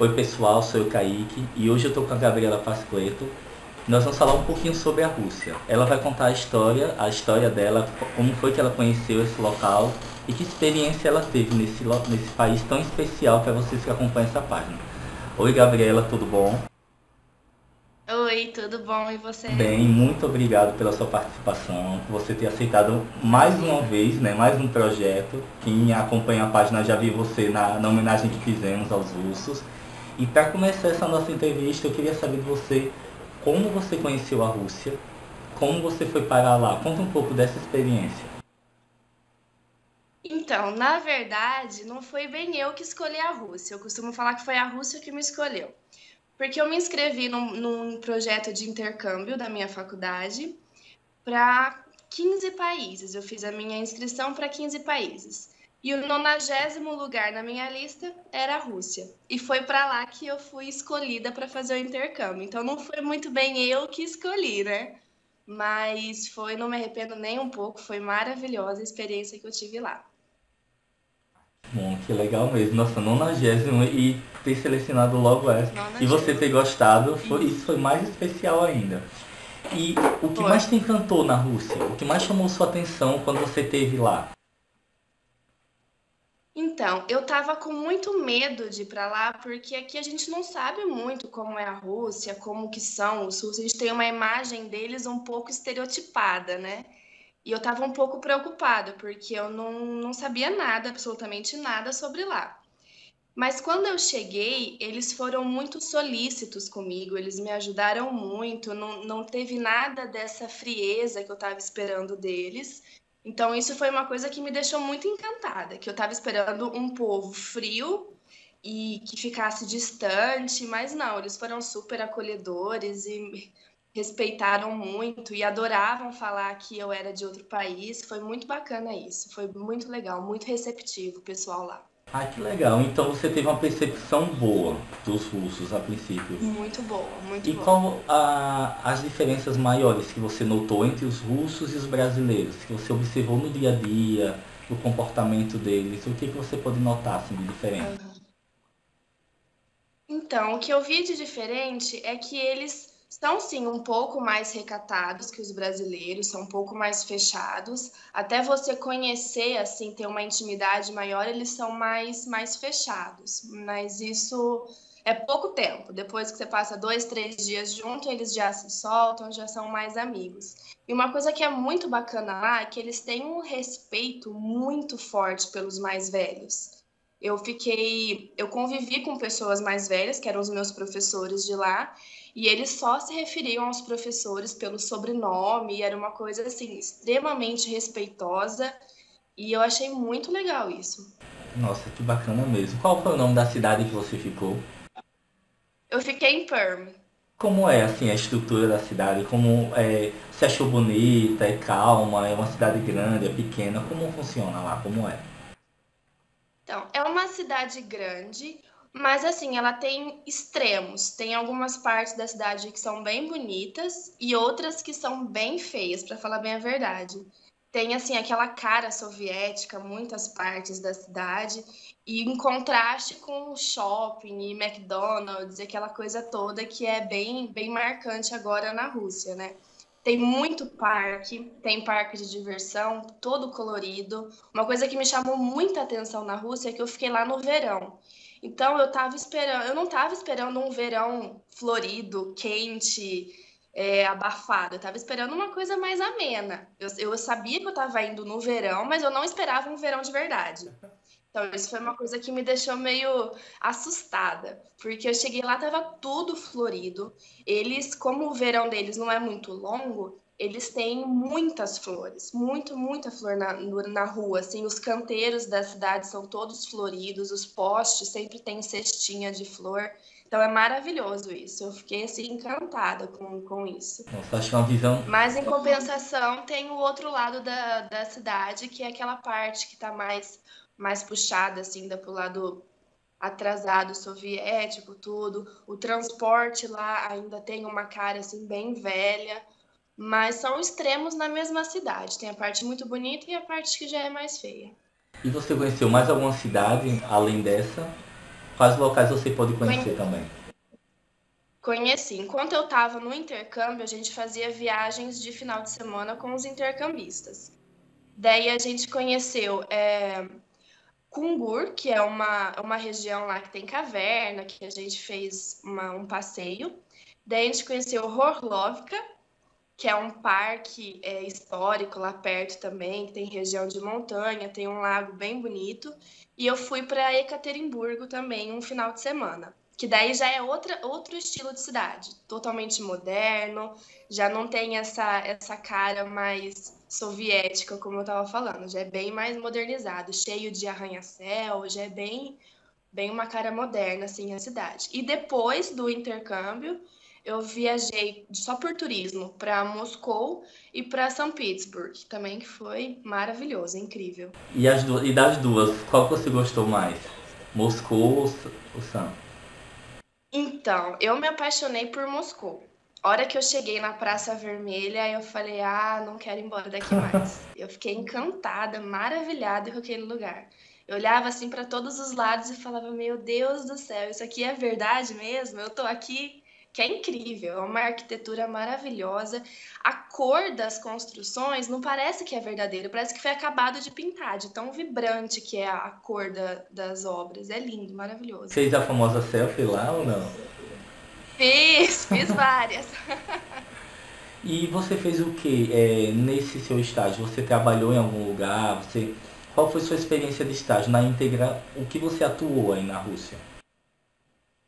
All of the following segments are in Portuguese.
Oi pessoal, sou o Kaique e hoje eu estou com a Gabriela Pasqueto. Nós vamos falar um pouquinho sobre a Rússia. Ela vai contar a história dela, como foi que ela conheceu esse local e que experiência ela teve nesse país tão especial para vocês que acompanham essa página. Oi Gabriela, tudo bom? Oi, tudo bom? E você? Bem, muito obrigado pela sua participação, por você ter aceitado mais uma Imagina. vez, né, mais um projeto. Quem acompanha a página já viu você na homenagem que fizemos aos russos. E para começar essa nossa entrevista, eu queria saber de você como você conheceu a Rússia, como você foi parar lá. Conta um pouco dessa experiência. Então, na verdade, não foi bem eu que escolhi a Rússia. Eu costumo falar que foi a Rússia que me escolheu. Porque eu me inscrevi num projeto de intercâmbio da minha faculdade para 15 países. Eu fiz a minha inscrição para 15 países. E o 90º lugar na minha lista era a Rússia. E foi para lá que eu fui escolhida para fazer o intercâmbio. Então, não foi muito bem eu que escolhi, né? Mas foi, não me arrependo nem um pouco, foi maravilhosa a experiência que eu tive lá. Bom, que legal mesmo. Nossa, 90 e ter selecionado logo essa. E você ter 90º. gostado, isso Isso. foi mais especial ainda. E o que Foi. mais te encantou na Rússia? O que mais chamou sua atenção quando você esteve lá? Então, eu tava com muito medo de ir para lá, porque aqui a gente não sabe muito como é a Rússia, como que são os russos. A gente tem uma imagem deles um pouco estereotipada, né? E eu tava um pouco preocupada, porque eu não sabia nada, absolutamente nada sobre lá. Mas quando eu cheguei, eles foram muito solícitos comigo, eles me ajudaram muito, não teve nada dessa frieza que eu estava esperando deles. Então, isso foi uma coisa que me deixou muito encantada, que eu estava esperando um povo frio e que ficasse distante, mas não, eles foram super acolhedores e respeitaram muito e adoravam falar que eu era de outro país. Foi muito bacana isso, foi muito legal, muito receptivo o pessoal lá. Ah, que legal. Então você teve uma percepção boa dos russos a princípio. Muito boa, muito E boa. qual as diferenças maiores que você notou entre os russos e os brasileiros? Que você observou no dia a dia, o comportamento deles? O que, que você pode notar assim, de diferente? Aham. Então, o que eu vi de diferente é que eles são sim um pouco mais recatados que os brasileiros, são um pouco mais fechados. Até você conhecer, assim, ter uma intimidade maior, eles são mais fechados. Mas isso é pouco tempo. Depois que você passa 2, 3 dias junto, eles já se soltam, já são mais amigos. E uma coisa que é muito bacana lá é que eles têm um respeito muito forte pelos mais velhos. Eu convivi com pessoas mais velhas, que eram os meus professores de lá, e eles só se referiam aos professores pelo sobrenome, e era uma coisa assim extremamente respeitosa, e eu achei muito legal isso. Nossa, que bacana mesmo. Qual foi o nome da cidade que você ficou? Eu fiquei em Perm. Como é assim a estrutura da cidade? Como é, você achou bonita, é calma, é uma cidade grande, é pequena? Como funciona lá? Como é? Então, é uma cidade grande, mas assim, ela tem extremos. Tem algumas partes da cidade que são bem bonitas e outras que são bem feias, para falar bem a verdade. Tem assim aquela cara soviética, muitas partes da cidade, e em contraste com o shopping e McDonald's, aquela coisa toda que é bem marcante agora na Rússia, né? Tem muito parque, tem parque de diversão, todo colorido. Uma coisa que me chamou muita atenção na Rússia é que eu fiquei lá no verão. Então eu não estava esperando um verão florido, quente, abafado. Eu estava esperando uma coisa mais amena. Eu sabia que eu estava indo no verão, mas eu não esperava um verão de verdade. Então, isso foi uma coisa que me deixou meio assustada, porque eu cheguei lá, tava tudo florido. Eles, como o verão deles não é muito longo, eles têm muitas flores, muita flor na rua, assim, os canteiros da cidade são todos floridos, os postes sempre tem cestinha de flor. Então é maravilhoso isso. Eu fiquei assim encantada com isso. Nossa, acho que é uma visão. Mas em compensação, tem o outro lado da cidade, que é aquela parte que está mais puxada, assim, da pro lado atrasado soviético, tudo. O transporte lá ainda tem uma cara assim bem velha, mas são extremos na mesma cidade. Tem a parte muito bonita e a parte que já é mais feia. E você conheceu mais alguma cidade além dessa? Quais locais você pode conhecer Conhe- também? Conheci. Enquanto eu estava no intercâmbio, a gente fazia viagens de final de semana com os intercambistas. Daí a gente conheceu Kungur, que é uma região lá que tem caverna, que a gente fez um passeio. Daí a gente conheceu Horlovka, que é um parque histórico lá perto também, que tem região de montanha, tem um lago bem bonito. E eu fui para Ekaterimburgo também um final de semana, que daí já é outro estilo de cidade, totalmente moderno, já não tem essa cara mais soviética, como eu estava falando, já é bem mais modernizado, cheio de arranha-céu, já é bem uma cara moderna, assim, a cidade. E depois do intercâmbio, eu viajei só por turismo para Moscou e para São Petersburgo, também que foi maravilhoso, incrível. E das duas, qual que você gostou mais? Moscou ou San? Então, eu me apaixonei por Moscou. A hora que eu cheguei na Praça Vermelha, eu falei: ah, não quero ir embora daqui mais. Eu fiquei encantada, maravilhada com aquele lugar. Eu olhava assim para todos os lados e falava: meu Deus do céu, isso aqui é verdade mesmo? Eu tô aqui, que é incrível, é uma arquitetura maravilhosa. A cor das construções não parece que é verdadeira, parece que foi acabado de pintar, de tão vibrante que é a cor das obras. É lindo, maravilhoso. Fez a famosa selfie lá ou não? Fiz várias. E você fez o que nesse seu estágio? Você trabalhou em algum lugar? Qual foi sua experiência de estágio na íntegra? O que você atuou aí na Rússia?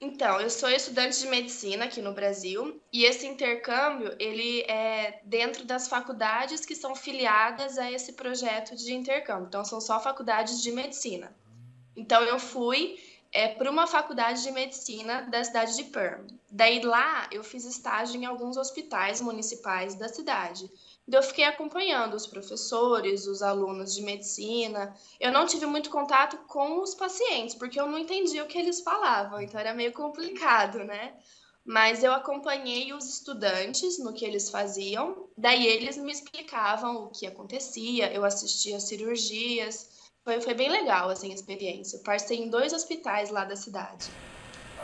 Então, eu sou estudante de medicina aqui no Brasil e esse intercâmbio, ele é dentro das faculdades que são filiadas a esse projeto de intercâmbio. Então, são só faculdades de medicina. Então, eu fui para uma faculdade de medicina da cidade de Perm. Daí lá, eu fiz estágio em alguns hospitais municipais da cidade. Então, eu fiquei acompanhando os professores, os alunos de medicina. Eu não tive muito contato com os pacientes, porque eu não entendia o que eles falavam, então era meio complicado, né? Mas eu acompanhei os estudantes no que eles faziam, daí eles me explicavam o que acontecia, eu assistia cirurgias. Foi bem legal, assim, a experiência. Eu passei em 2 hospitais lá da cidade.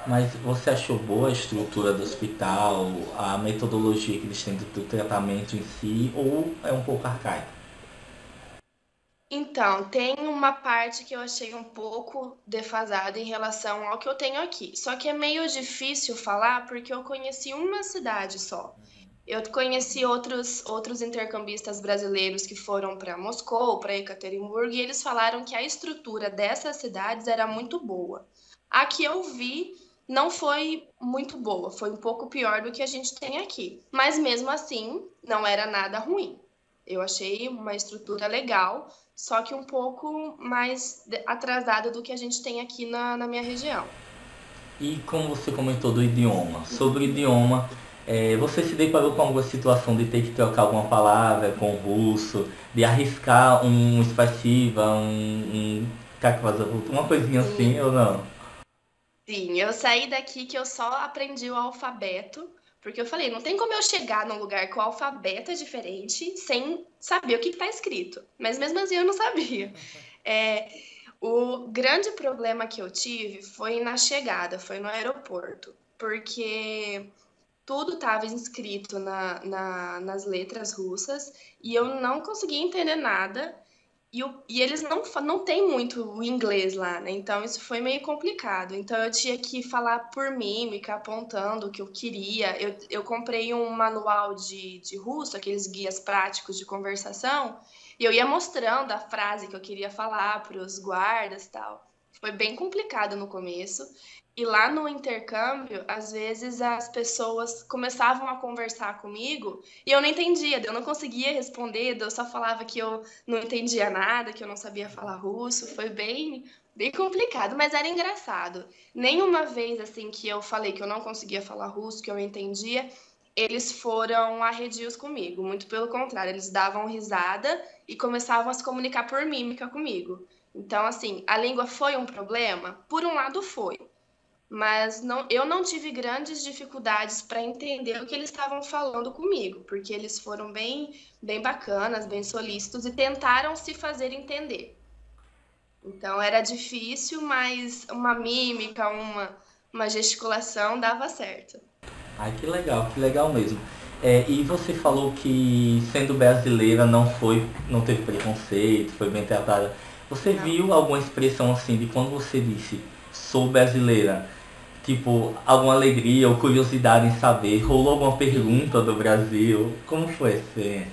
Mas você achou boa a estrutura do hospital, a metodologia que eles têm do tratamento em si, ou é um pouco arcaico? Então, tem uma parte que eu achei um pouco defasada em relação ao que eu tenho aqui. Só que é meio difícil falar porque eu conheci uma cidade só. Eu conheci outros intercambistas brasileiros que foram para Moscou, para Ekaterimburgo, e eles falaram que a estrutura dessas cidades era muito boa. A que eu vi não foi muito boa, foi um pouco pior do que a gente tem aqui. Mas mesmo assim, não era nada ruim. Eu achei uma estrutura legal, só que um pouco mais atrasada do que a gente tem aqui na minha região. E como você comentou do idioma, sobre o idioma, você se deparou com alguma situação de ter que trocar alguma palavra com o russo, de arriscar um spasiba, как вас зовут, uma coisinha assim Sim, ou não? sim, eu saí daqui que eu só aprendi o alfabeto, porque eu falei, não tem como eu chegar num lugar que o alfabeto é diferente sem saber o que está escrito. Mas mesmo assim eu não sabia. É, o grande problema que eu tive foi na chegada, foi no aeroporto, porque tudo estava inscrito nas letras russas e eu não conseguia entender nada. E eles não têm muito o inglês lá, né? Então isso foi meio complicado. Então eu tinha que falar por mímica, apontando o que eu queria. Eu comprei um manual de russo, aqueles guias práticos de conversação, e eu ia mostrando a frase que eu queria falar para os guardas e tal. Foi bem complicado no começo. E lá no intercâmbio, às vezes as pessoas começavam a conversar comigo e eu não entendia, eu não conseguia responder, eu só falava que eu não entendia nada, que eu não sabia falar russo, foi bem complicado, mas era engraçado. Nenhuma vez assim que eu falei que eu não conseguia falar russo, que eu entendia, eles foram arredios comigo, muito pelo contrário, eles davam risada e começavam a se comunicar por mímica comigo. Então, assim, a língua foi um problema? Por um lado foi, mas eu não tive grandes dificuldades para entender o que eles estavam falando comigo, porque eles foram bem bacanas, bem solícitos e tentaram se fazer entender. Então era difícil, mas uma mímica, uma gesticulação dava certo. Ai, que legal mesmo. É, e você falou que sendo brasileira não teve preconceito, foi bem tratada. Você Não. viu alguma expressão assim de quando você disse sou brasileira? Tipo, alguma alegria ou curiosidade em saber? Rolou alguma pergunta do Brasil? Como foi essa experiência?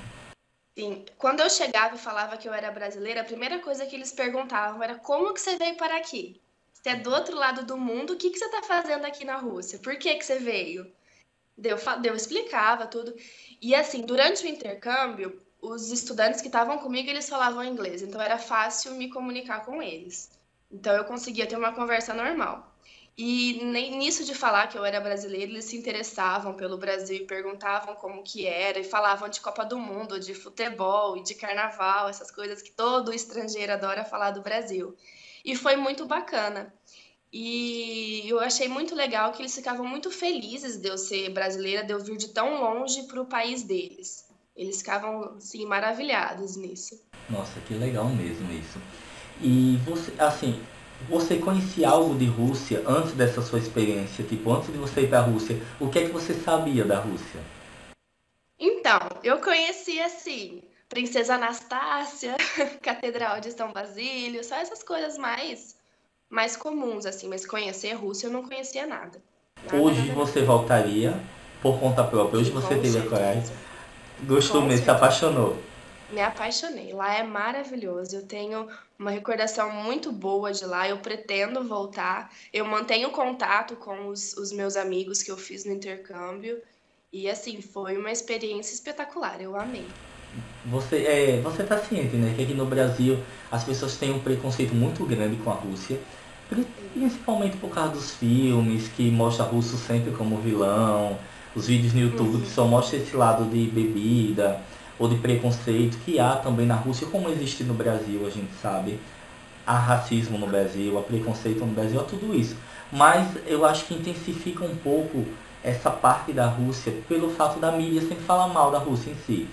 Sim, quando eu chegava e falava que eu era brasileira, a primeira coisa que eles perguntavam era como que você veio para aqui? Você é do outro lado do mundo, o que que você está fazendo aqui na Rússia? Por que que você veio? Eu explicava tudo. E assim, durante o intercâmbio, os estudantes que estavam comigo, eles falavam inglês, então era fácil me comunicar com eles. Então eu conseguia ter uma conversa normal. E nem nisso de falar que eu era brasileira, eles se interessavam pelo Brasil e perguntavam como que era, e falavam de Copa do Mundo, de futebol e de carnaval, essas coisas que todo estrangeiro adora falar do Brasil. E foi muito bacana. E eu achei muito legal que eles ficavam muito felizes de eu ser brasileira, de eu vir de tão longe para o país deles. Eles ficavam, assim, maravilhados nisso. Nossa, que legal mesmo isso. E você, assim, você conhecia algo de Rússia antes dessa sua experiência? Tipo, antes de você ir pra Rússia, o que é que você sabia da Rússia? Então, eu conheci, assim, Princesa Anastácia, Catedral de São Basílio, só essas coisas mais comuns, assim, mas conhecer a Rússia eu não conhecia nada. Nada, Hoje nada, você nada. voltaria por conta própria. Hoje Sim, você com teve a coragem. certeza. Gostou Com mesmo, se certeza. apaixonou. Me apaixonei. Lá é maravilhoso. Eu tenho uma recordação muito boa de lá. Eu pretendo voltar. Eu mantenho contato com os meus amigos que eu fiz no intercâmbio. E assim, foi uma experiência espetacular. Eu amei. Você tá ciente, né, que aqui no Brasil as pessoas têm um preconceito muito grande com a Rússia, Sim. principalmente por causa dos filmes que mostram russo sempre como vilão, os vídeos no YouTube que só Uhum. mostram esse lado de bebida ou de preconceito que há também na Rússia, como existe no Brasil, a gente sabe. Há racismo no Brasil, há preconceito no Brasil, há tudo isso. Mas eu acho que intensifica um pouco essa parte da Rússia pelo fato da mídia sempre falar mal da Rússia em si.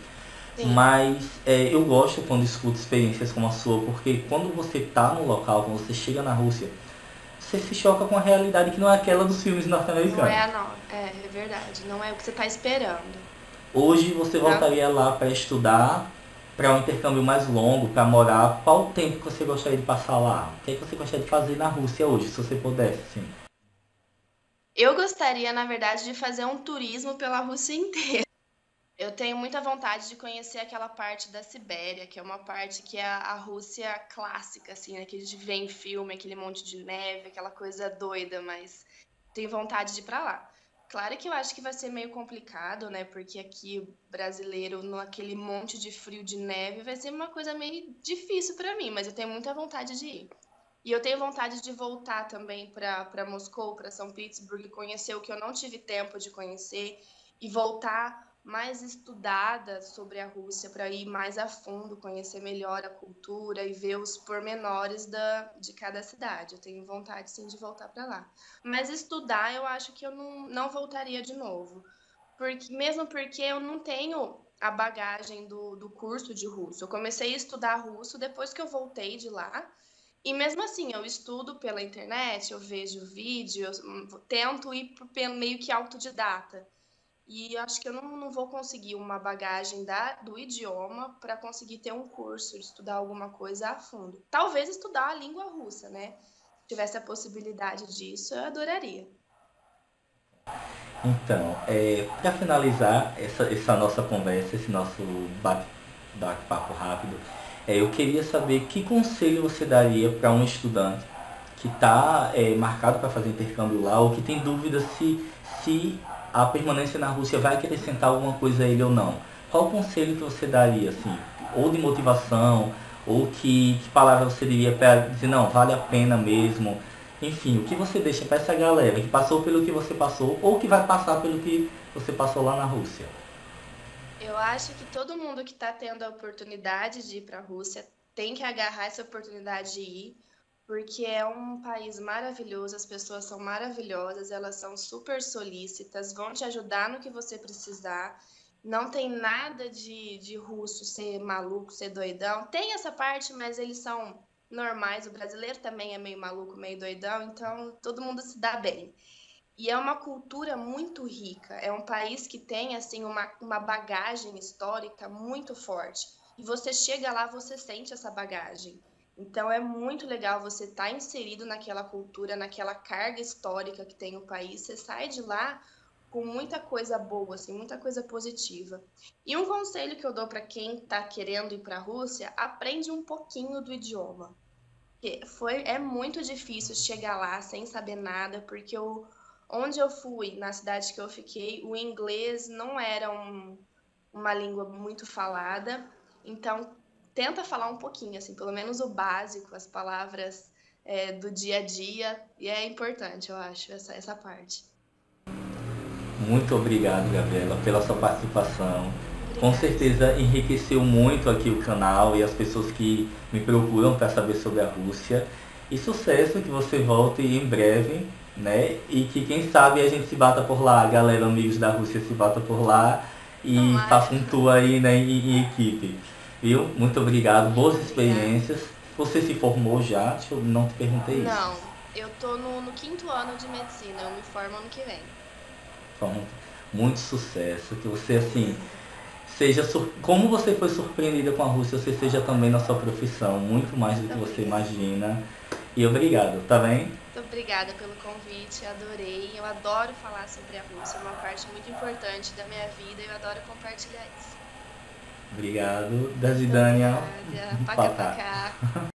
Sim. Mas eu gosto quando escuto experiências como a sua, porque quando você está no local, quando você chega na Rússia, você se choca com a realidade que não é aquela dos filmes Não norte-americanos. é, não. É verdade. Não é o que você está esperando. Hoje você Tanto voltaria lá para estudar, para um intercâmbio mais longo, para morar. Qual o tempo que você gostaria de passar lá? O que, é que você gostaria de fazer na Rússia hoje, se você pudesse? Sim. eu gostaria, na verdade, de fazer um turismo pela Rússia inteira. Eu tenho muita vontade de conhecer aquela parte da Sibéria, que é uma parte que é a Rússia clássica, assim, né? Que a gente vê em filme, aquele monte de neve, aquela coisa doida, mas tenho vontade de ir pra lá. Claro que eu acho que vai ser meio complicado, né? Porque aqui o brasileiro, naquele monte de frio de neve, vai ser uma coisa meio difícil pra mim, mas eu tenho muita vontade de ir. E eu tenho vontade de voltar também para Moscou, para São Petersburgo, conhecer o que eu não tive tempo de conhecer e voltar mais estudada sobre a Rússia para ir mais a fundo, conhecer melhor a cultura e ver os pormenores de cada cidade. Eu tenho vontade sim de voltar para lá. Mas estudar, eu acho que eu não voltaria de novo. Mesmo porque eu não tenho a bagagem do curso de russo. Eu comecei a estudar russo depois que eu voltei de lá e mesmo assim, eu estudo pela internet, eu vejo vídeos, tento ir pelo meio que autodidata. E acho que eu não vou conseguir uma bagagem do idioma para conseguir ter um curso, estudar alguma coisa a fundo. Talvez estudar a língua russa, né? Se tivesse a possibilidade disso, eu adoraria. Então, para finalizar essa nossa conversa, esse nosso bate-papo rápido, eu queria saber que conselho você daria para um estudante que está marcado para fazer intercâmbio lá ou que tem dúvida se a permanência na Rússia vai acrescentar alguma coisa a ele ou não. Qual conselho que você daria, assim, ou de motivação, ou que palavra você diria para dizer, não, vale a pena mesmo, enfim, o que você deixa para essa galera que passou pelo que você passou ou que vai passar pelo que você passou lá na Rússia? Eu acho que todo mundo que está tendo a oportunidade de ir para a Rússia tem que agarrar essa oportunidade de ir, porque é um país maravilhoso, as pessoas são maravilhosas, elas são super solícitas, vão te ajudar no que você precisar. Não tem nada de russo ser maluco, ser doidão. Tem essa parte, mas eles são normais. O brasileiro também é meio maluco, meio doidão, então todo mundo se dá bem. E é uma cultura muito rica. É um país que tem assim uma bagagem histórica muito forte. E você chega lá, você sente essa bagagem. Então é muito legal você estar inserido naquela cultura, naquela carga histórica que tem o país. Você sai de lá com muita coisa boa, assim, muita coisa positiva. E um conselho que eu dou para quem está querendo ir para a Rússia, aprende um pouquinho do idioma. É muito difícil chegar lá sem saber nada, porque onde eu fui, na cidade que eu fiquei, o inglês não era uma língua muito falada. Então, tenta falar um pouquinho, assim, pelo menos o básico, as palavras do dia a dia. E é importante, eu acho, essa parte. Muito obrigado, Gabriela, pela sua participação. Com Obrigada. certeza enriqueceu muito aqui o canal e as pessoas que me procuram para saber sobre a Rússia. E sucesso, que você volte em breve, né? E que quem sabe a gente se bata por lá, galera, amigos da Rússia se bata por lá e Tomara. faça um tour aí, né, em equipe. Viu? Muito obrigado, boas Obrigada. experiências. Você se formou já? Deixa eu não te perguntei isso. Não, eu tô no quinto ano de medicina, eu me formo ano que vem. Então, muito sucesso, que você assim como você foi surpreendida com a Rússia, você seja também na sua profissão, muito mais do que Muito você obrigada. imagina. E obrigado, tá bem? Muito obrigada pelo convite, adorei. Eu adoro falar sobre a Rússia, é uma parte muito importante da minha vida e eu adoro compartilhar isso. Obrigado. Das Muito Daniel. obrigada. Paca, Paká. paca.